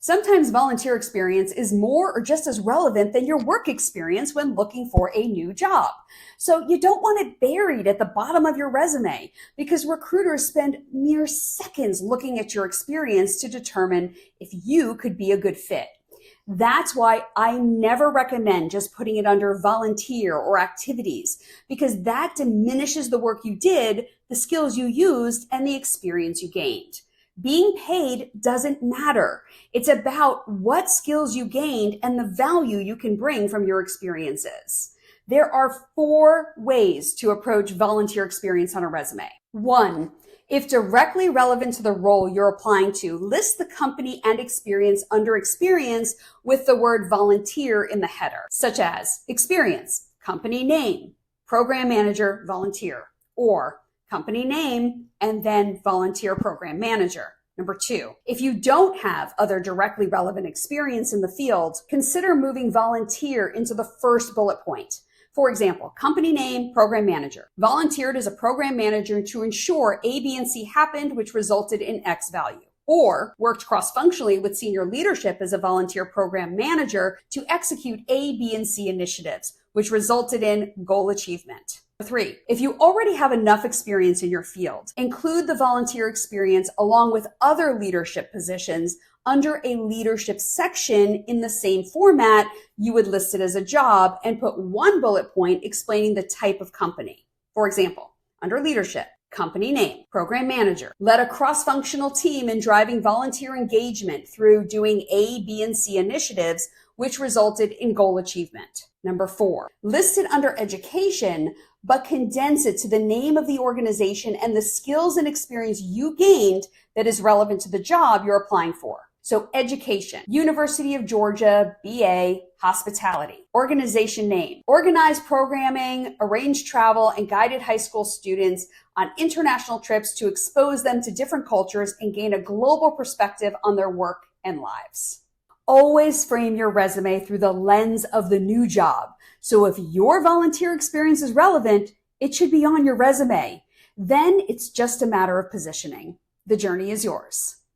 Sometimes volunteer experience is more or just as relevant than your work experience when looking for a new job. So you don't want it buried at the bottom of your resume because recruiters spend mere seconds looking at your experience to determine if you could be a good fit. That's why I never recommend just putting it under volunteer or activities, because that diminishes the work you did, the skills you used, and the experience you gained. Being paid doesn't matter. It's about what skills you gained and the value you can bring from your experiences. There are 4 ways to approach volunteer experience on a resume. 1, if directly relevant to the role you're applying to, list the company and experience under experience with the word volunteer in the header, such as experience, company name, program manager, volunteer, or company name and then volunteer program manager. Number 2, if you don't have other directly relevant experience in the field, consider moving volunteer into the first bullet point. For example, company name, program manager. Volunteered as a program manager to ensure A, B, and C happened, which resulted in X value. Or worked cross-functionally with senior leadership as a volunteer program manager to execute A, B, and C initiatives, which resulted in goal achievement. 3, if you already have enough experience in your field, include the volunteer experience along with other leadership positions under a leadership section in the same format you would list it as a job and put 1 bullet point explaining the type of company. For example, under leadership, company name, program manager, led a cross-functional team in driving volunteer engagement through doing A, B, and C initiatives, which resulted in goal achievement. Number 4, list it under education, but condense it to the name of the organization and the skills and experience you gained that is relevant to the job you're applying for. So education, University of Georgia, BA, hospitality. Organization name, organized programming, arranged travel, and guided high school students on international trips to expose them to different cultures and gain a global perspective on their work and lives. Always frame your resume through the lens of the new job. So if your volunteer experience is relevant, it should be on your resume. Then it's just a matter of positioning. The journey is yours.